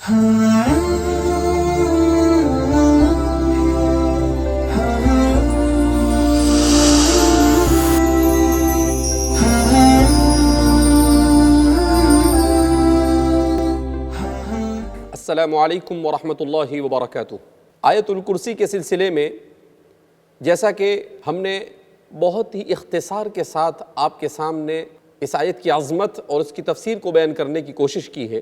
السلام علیکم ورحمۃ اللہ وبرکاتہ۔ آیت الکرسی کے سلسلے میں جیسا کہ ہم نے بہت ہی اختصار کے ساتھ آپ کے سامنے اس آیت کی عظمت اور اس کی تفسیر کو بیان کرنے کی کوشش کی ہے،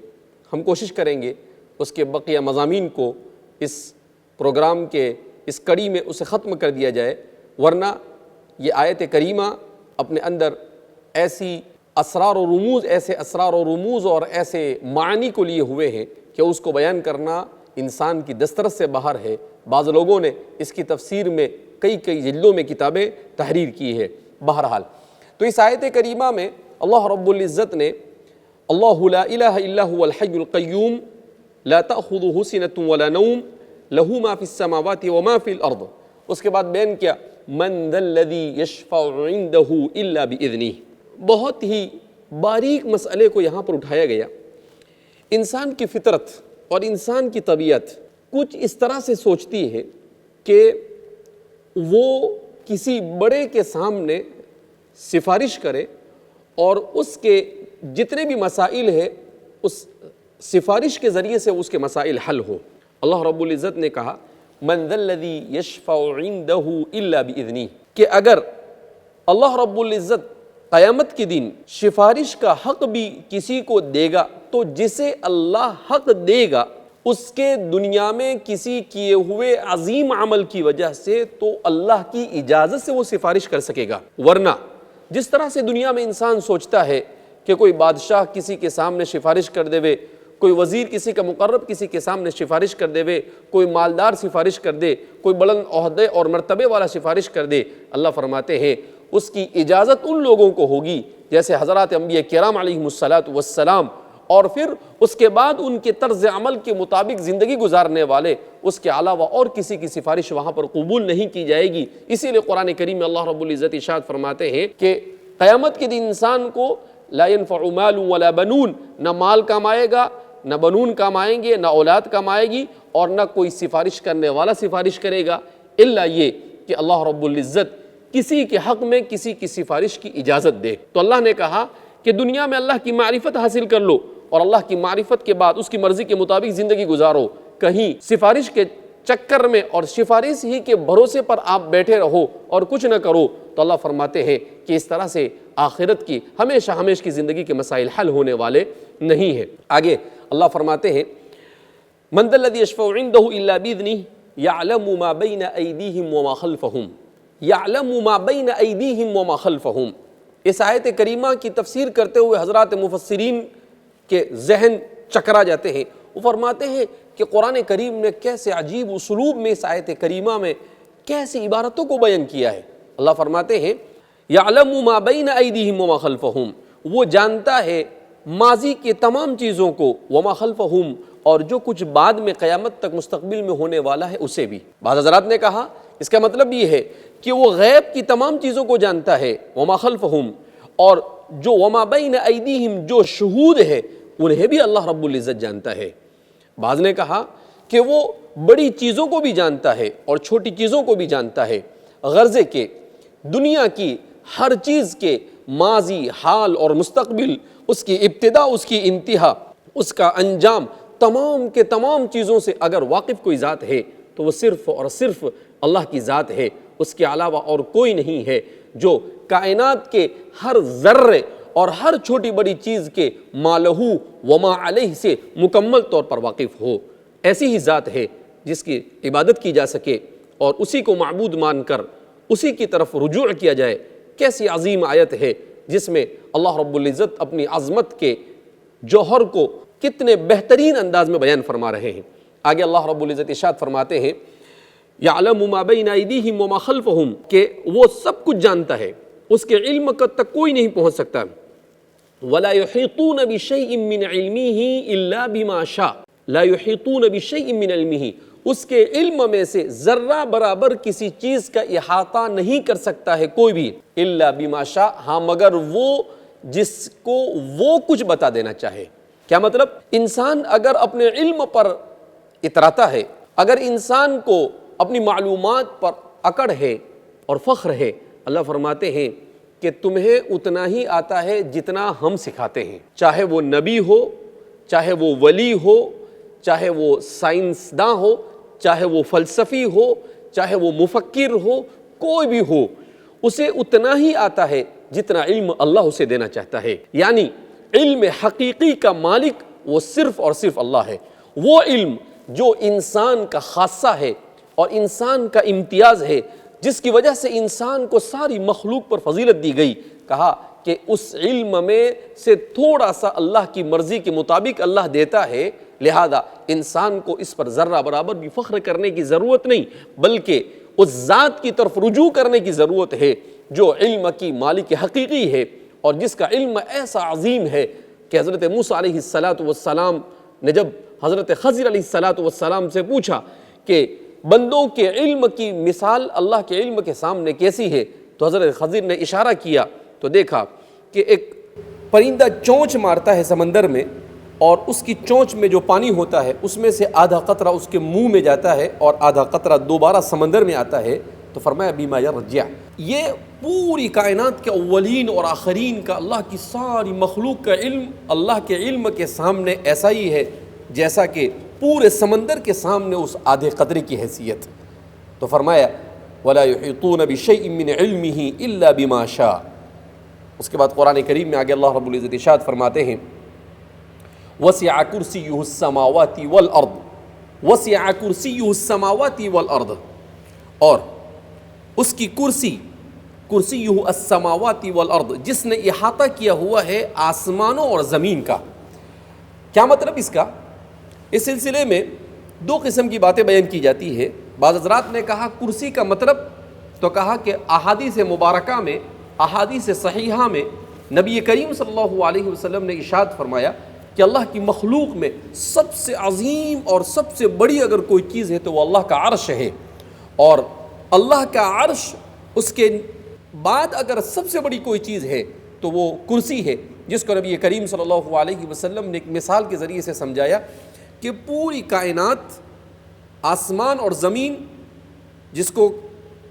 ہم کوشش کریں گے اس کے بقیہ مضامین کو اس پروگرام کے اس کڑی میں اسے ختم کر دیا جائے، ورنہ یہ آیت کریمہ اپنے اندر ایسے اسرار و رموز اور ایسے معنی کو لیے ہوئے ہیں کہ اس کو بیان کرنا انسان کی دسترس سے باہر ہے۔ بعض لوگوں نے اس کی تفسیر میں کئی جلدوں میں کتابیں تحریر کی ہے۔ بہرحال تو اس آیت کریمہ میں اللہ رب العزت نے اللہ لا الہ الا هو الحی القیوم لا تأخذہ سنۃ ولا نوم لہ ما فی السماوات وما فی الارض، اس کے بعد بیان کیا من ذا الذی یشفع عندہ الا باذنہ۔ بہت ہی باریک مسئلے کو یہاں پر اٹھایا گیا۔ انسان کی فطرت اور انسان کی طبیعت کچھ اس طرح سے سوچتی ہے کہ وہ کسی بڑے کے سامنے سفارش کرے اور اس کے جتنے بھی مسائل ہیں اس سفارش کے ذریعے سے اس کے مسائل حل ہو۔ اللہ رب العزت نے کہا من ذا الذی یشفع عندہ الا باذنہ، کہ اگر اللہ رب العزت قیامت کے دن سفارش کا حق بھی کسی کو دے گا تو جسے اللہ حق دے گا اس کے دنیا میں کسی کیے ہوئے عظیم عمل کی وجہ سے تو اللہ کی اجازت سے وہ سفارش کر سکے گا۔ ورنہ جس طرح سے دنیا میں انسان سوچتا ہے کہ کوئی بادشاہ کسی کے سامنے سفارش کر دے، کوئی وزیر کسی کا مقرب کسی کے سامنے سفارش کر دے، کوئی مالدار سفارش کر دے، کوئی بلند عہدے اور مرتبے والا سفارش کر دے، اللہ فرماتے ہیں اس کی اجازت ان لوگوں کو ہوگی جیسے حضرات انبیاء کرام علیہم السلام، اور پھر اس کے بعد ان کے طرز عمل کے مطابق زندگی گزارنے والے، اس کے علاوہ اور کسی کی سفارش وہاں پر قبول نہیں کی جائے گی۔ اسی لیے قرآن کریم میں اللہ رب العزت ارشاد فرماتے ہیں کہ قیامت کے دن انسان کو لا ينفع مال ولا بنون، نہ مال کمائے گا، نہ بنون کمائیں گے، نہ اولاد کمائے گی، اور نہ کوئی سفارش کرنے والا سفارش کرے گا، الا یہ کہ اللہ رب العزت کسی کے حق میں کسی کی سفارش کی اجازت دے۔ تو اللہ نے کہا کہ دنیا میں اللہ کی معرفت حاصل کر لو اور اللہ کی معرفت کے بعد اس کی مرضی کے مطابق زندگی گزارو، کہیں سفارش کے چکر میں اور سفارش ہی کے بھروسے پر آپ بیٹھے رہو اور کچھ نہ کرو تو اللہ فرماتے ہیں کہ اس طرح سے آخرت کی ہمیشہ کی زندگی کے مسائل حل ہونے والے نہیں ہیں۔ آگے اللہ فرماتے ہیں من ذا الذی یشفع عندہ الا باذنہ یعلم ما بین ایدیہم وما خلفہم، یعلم ما بین ایدیہم وما خلفہم۔ اس آیت کریمہ کی تفسیر کرتے ہوئے حضرات مفسرین کے ذہن چکرا جاتے ہیں، وہ فرماتے ہیں کہ قرآن کریم نے کیسے عجیب اسلوب میں اس آیت کریمہ میں کیسی عبارتوں کو بیان کیا ہے۔ اللہ فرماتے ہیں یعلم ما بین ایدیہم وما خلفہم، وہ جانتا ہے ماضی کے تمام چیزوں کو، وما خلفہم، اور جو کچھ بعد میں قیامت تک مستقبل میں ہونے والا ہے اسے بھی۔ بعض حضرات نے کہا اس کا مطلب یہ ہے کہ وہ غیب کی تمام چیزوں کو جانتا ہے، وما خلفہم، اور جو وما بین ایدیہم جو شہود ہے انہیں بھی اللہ رب العزت جانتا ہے۔ بعض نے کہا کہ وہ بڑی چیزوں کو بھی جانتا ہے اور چھوٹی چیزوں کو بھی جانتا ہے، غرض کہ دنیا کی ہر چیز کے ماضی، حال اور مستقبل، اس کی ابتدا، اس کی انتہا، اس کا انجام، تمام کے تمام چیزوں سے اگر واقف کوئی ذات ہے تو وہ صرف اور صرف اللہ کی ذات ہے، اس کے علاوہ اور کوئی نہیں ہے جو کائنات کے ہر ذرے اور ہر چھوٹی بڑی چیز کے ما لہو وما علیہ سے مکمل طور پر واقف ہو۔ ایسی ہی ذات ہے جس کی عبادت کی جا سکے اور اسی کو معبود مان کر اسی کی طرف رجوع کیا جائے۔ کیسی عظیم آیت ہے جس میں اللہ رب العزت اپنی عظمت کے جوہر کو کتنے بہترین انداز میں بیان فرما رہے ہیں۔ آگے اللہ رب العزت ارشاد فرماتے ہیں یعلم ما بین ایدیہم وما خلفہم، کہ وہ سب کچھ جانتا ہے، اس کے علم تک کوئی نہیں پہنچ سکتا۔ ولا یحیطون بشیء من علمہ الا بما شاء، لا یحیطون بشیء من علمہ، اس کے علم میں سے ذرہ برابر کسی چیز کا احاطہ نہیں کر سکتا ہے کوئی بھی، الا بما شاء، ہاں مگر وہ جس کو وہ کچھ بتا دینا چاہے۔ کیا مطلب؟ انسان اگر اپنے علم پر اتراتا ہے، اگر انسان کو اپنی معلومات پر اکڑ ہے اور فخر ہے، اللہ فرماتے ہیں کہ تمہیں اتنا ہی آتا ہے جتنا ہم سکھاتے ہیں، چاہے وہ نبی ہو، چاہے وہ ولی ہو، چاہے وہ سائنسداں ہو، چاہے وہ فلسفی ہو، چاہے وہ مفکر ہو، کوئی بھی ہو، اسے اتنا ہی آتا ہے جتنا علم اللہ اسے دینا چاہتا ہے۔ یعنی علم حقیقی کا مالک وہ صرف اور صرف اللہ ہے۔ وہ علم جو انسان کا خاصہ ہے اور انسان کا امتیاز ہے، جس کی وجہ سے انسان کو ساری مخلوق پر فضیلت دی گئی، کہا کہ اس علم میں سے تھوڑا سا اللہ کی مرضی کے مطابق اللہ دیتا ہے، لہذا انسان کو اس پر ذرہ برابر بھی فخر کرنے کی ضرورت نہیں، بلکہ اس ذات کی طرف رجوع کرنے کی ضرورت ہے جو علم کی مالک حقیقی ہے اور جس کا علم ایسا عظیم ہے کہ حضرت موسیٰ علیہ السلام نے جب حضرت خضر علیہ السلام سے پوچھا کہ بندوں کے علم کی مثال اللہ کے علم کے سامنے کیسی ہے، تو حضرت خضر نے اشارہ کیا تو دیکھا کہ ایک پرندہ چونچ مارتا ہے سمندر میں، اور اس کی چونچ میں جو پانی ہوتا ہے اس میں سے آدھا قطرہ اس کے منہ میں جاتا ہے اور آدھا قطرہ دوبارہ سمندر میں آتا ہے، تو فرمایا بیما یرجع، یہ پوری کائنات کے اولین اور آخرین کا اللہ کی ساری مخلوق کا علم اللہ کے علم کے سامنے ایسا ہی ہے جیسا کہ پورے سمندر کے سامنے اس آدھے قطرے کی حیثیت۔ تو فرمایا وَلَا يُحِيطُونَ بِشَيْءٍ مِّنْ عِلْمِهِ إِلَّا بِمَا شَاءَ۔ اس کے بعد قرآن کریم میں آگے اللہ رب العزت ارشاد فرماتے ہیں وَسِعَ كُرْسِيُّهُ السَّمَاوَاتِ وَالْأَرْضِ وَسِعَ كُرْسِيُّهُ السَّمَاوَاتِ وَالْأَرْضِ، اور اس کی کرسیُّهُ السَّمَاوَاتِ وَالْأَرْضِ، جس نے احاطہ کیا ہوا ہے آسمانوں اور زمین کا۔ کیا مطلب اس کا؟ اس سلسلے میں دو قسم کی باتیں بیان کی جاتی ہے۔ بعض حضرات نے کہا کرسی کا مطلب تو کہا کہ احادیث مبارکہ میں، احادیث صحیحہ میں نبی کریم صلی اللہ علیہ وسلم نے ارشاد فرمایا کہ اللہ کی مخلوق میں سب سے عظیم اور سب سے بڑی اگر کوئی چیز ہے تو وہ اللہ کا عرش ہے، اور اللہ کا عرش، اس کے بعد اگر سب سے بڑی کوئی چیز ہے تو وہ کرسی ہے، جس کو نبی کریم صلی اللہ علیہ وسلم نے ایک مثال کے ذریعے سے سمجھایا کہ پوری کائنات، آسمان اور زمین، جس کو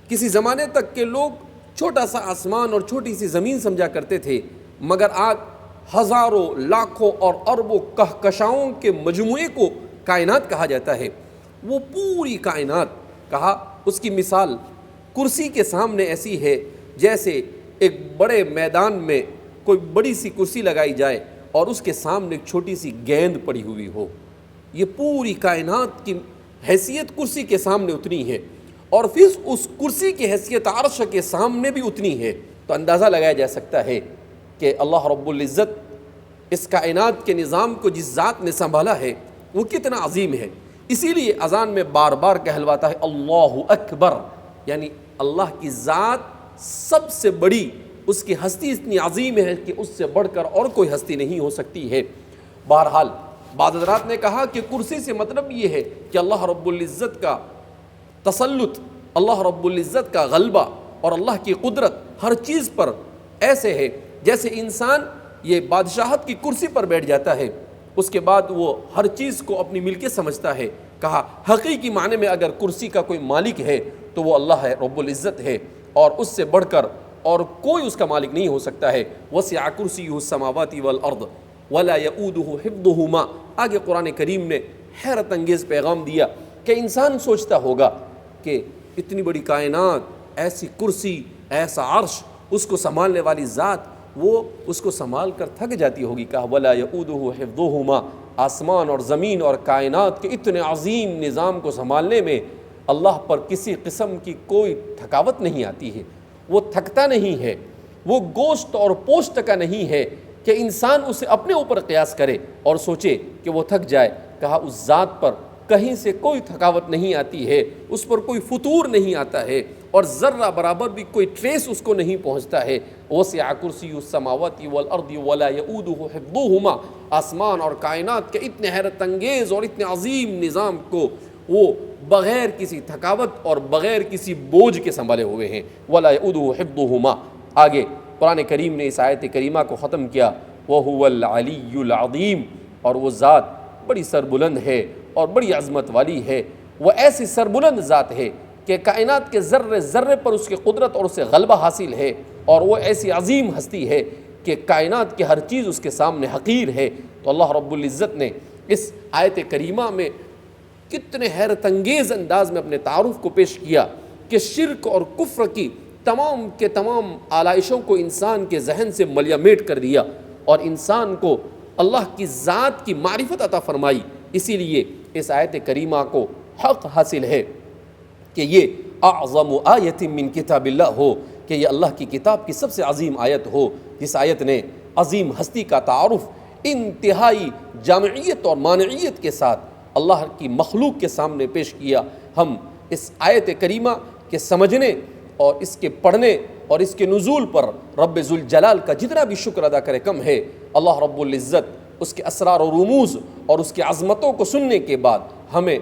کسی زمانے تک کے لوگ چھوٹا سا آسمان اور چھوٹی سی زمین سمجھا کرتے تھے، مگر آج ہزاروں، لاکھوں اور اربوں کہکشاؤں کے مجموعے کو کائنات کہا جاتا ہے۔ وہ پوری کائنات، کہا اس کی مثال کرسی کے سامنے ایسی ہے جیسے ایک بڑے میدان میں کوئی بڑی سی کرسی لگائی جائے اور اس کے سامنے ایک چھوٹی سی گیند پڑی ہوئی ہو۔ یہ پوری کائنات کی حیثیت کرسی کے سامنے اتنی ہے، اور پھر اس کرسی کی حیثیت عرش کے سامنے بھی اتنی ہے۔ تو اندازہ لگایا جا سکتا ہے کہ اللہ رب العزت اس کائنات کے نظام کو جس ذات نے سنبھالا ہے وہ کتنا عظیم ہے۔ اسی لیے اذان میں بار بار کہلواتا ہے اللہ اکبر، یعنی اللہ کی ذات سب سے بڑی، اس کی ہستی اتنی عظیم ہے کہ اس سے بڑھ کر اور کوئی ہستی نہیں ہو سکتی ہے۔ بہرحال بعض حضرات نے کہا کہ کرسی سے مطلب یہ ہے کہ اللہ رب العزت کا تسلط، اللہ رب العزت کا غلبہ اور اللہ کی قدرت ہر چیز پر ایسے ہے جیسے انسان یہ بادشاہت کی کرسی پر بیٹھ جاتا ہے، اس کے بعد وہ ہر چیز کو اپنی ملکیت سمجھتا ہے۔ کہا حقیقی معنی میں اگر کرسی کا کوئی مالک ہے تو وہ اللہ ہے، رب العزت ہے، اور اس سے بڑھ کر اور کوئی اس کا مالک نہیں ہو سکتا ہے۔ وسع کرسیہ السماوات والارض ولا يؤوده حفظهما۔ آگے قرآن کریم نے حیرت انگیز پیغام دیا کہ انسان سوچتا ہوگا کہ اتنی بڑی کائنات، ایسی کرسی، ایسا عرش، اس کو سنبھالنے والی ذات، وہ اس کو سنبھال کر تھک جاتی ہوگی۔ کہا ولا يؤوده حفظهما، آسمان اور زمین اور کائنات کے اتنے عظیم نظام کو سنبھالنے میں اللہ پر کسی قسم کی کوئی تھکاوٹ نہیں آتی ہے، وہ تھکتا نہیں ہے، وہ گوشت اور پوشت کا نہیں ہے کہ انسان اسے اپنے اوپر قیاس کرے اور سوچے کہ وہ تھک جائے۔ کہا اس ذات پر کہیں سے کوئی تھکاوٹ نہیں آتی ہے، اس پر کوئی فطور نہیں آتا ہے، اور ذرہ برابر بھی کوئی ٹریس اس کو نہیں پہنچتا ہے۔ وسع کرسی السماوات والارض ولا يؤوده حفظهما، آسمان اور کائنات کے اتنے حیرت انگیز اور اتنے عظیم نظام کو وہ بغیر کسی تھکاوٹ اور بغیر کسی بوجھ کے سنبھالے ہوئے ہیں۔ ولا يؤوده حفظهما۔ آگے قرآن کریم نے اس آیت کریمہ کو ختم کیا وَهُوَ الْعَلِيُّ الْعَظِيمُ، اور وہ ذات بڑی سربلند ہے اور بڑی عظمت والی ہے۔ وہ ایسی سربلند ذات ہے کہ کائنات کے ذرے ذرے پر اس کی قدرت اور اسے غلبہ حاصل ہے، اور وہ ایسی عظیم ہستی ہے کہ کائنات کی ہر چیز اس کے سامنے حقیر ہے۔ تو اللہ رب العزت نے اس آیت کریمہ میں کتنے حیرت انگیز انداز میں اپنے تعارف کو پیش کیا کہ شرک اور کفر کی تمام کے تمام آلائشوں کو انسان کے ذہن سے ملیامیٹ کر دیا، اور انسان کو اللہ کی ذات کی معرفت عطا فرمائی۔ اسی لیے اس آیت کریمہ کو حق حاصل ہے کہ یہ اعظم آیت من کتاب اللہ ہو، کہ یہ اللہ کی کتاب کی سب سے عظیم آیت ہو، جس آیت نے عظیم ہستی کا تعارف انتہائی جامعیت اور مانعیت کے ساتھ اللہ کی مخلوق کے سامنے پیش کیا۔ ہم اس آیت کریمہ کے سمجھنے اور اس کے پڑھنے اور اس کے نزول پر رب ذوالجلال کا جتنا بھی شکر ادا کرے کم ہے۔ اللہ رب العزت اس کے اسرار و رموز اور اس کی عظمتوں کو سننے کے بعد ہمیں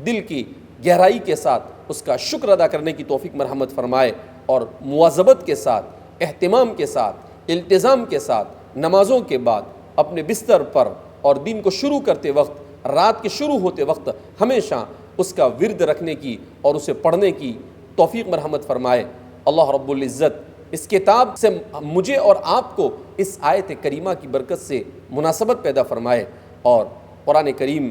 دل کی گہرائی کے ساتھ اس کا شکر ادا کرنے کی توفیق مرحمت فرمائے، اور مواظبت کے ساتھ، اہتمام کے ساتھ، التزام کے ساتھ نمازوں کے بعد اپنے بستر پر اور دن کو شروع کرتے وقت، رات کے شروع ہوتے وقت ہمیشہ اس کا ورد رکھنے کی اور اسے پڑھنے کی توفیق مرحمت فرمائے۔ اللہ رب العزت اس کتاب سے مجھے اور آپ کو اس آیت کریمہ کی برکت سے مناسبت پیدا فرمائے، اور قرآن کریم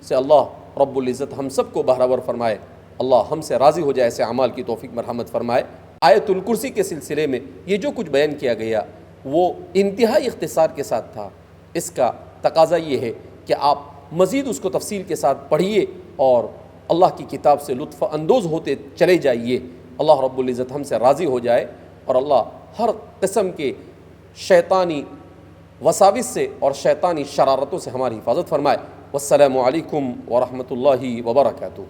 سے اللہ رب العزت ہم سب کو بہرور فرمائے۔ اللہ ہم سے راضی ہو جائے، ایسے اعمال کی توفیق مرحمت فرمائے۔ آیت الکرسی کے سلسلے میں یہ جو کچھ بیان کیا گیا وہ انتہائی اختصار کے ساتھ تھا۔ اس کا تقاضا یہ ہے کہ آپ مزید اس کو تفصیل کے ساتھ پڑھیے اور اللہ کی کتاب سے لطف اندوز ہوتے چلے جائیے۔ اللہ رب العزت ہم سے راضی ہو جائے، اور اللہ ہر قسم کے شیطانی وساوس سے اور شیطانی شرارتوں سے ہماری حفاظت فرمائے۔ والسلام علیکم ورحمۃ اللہ وبرکاتہ۔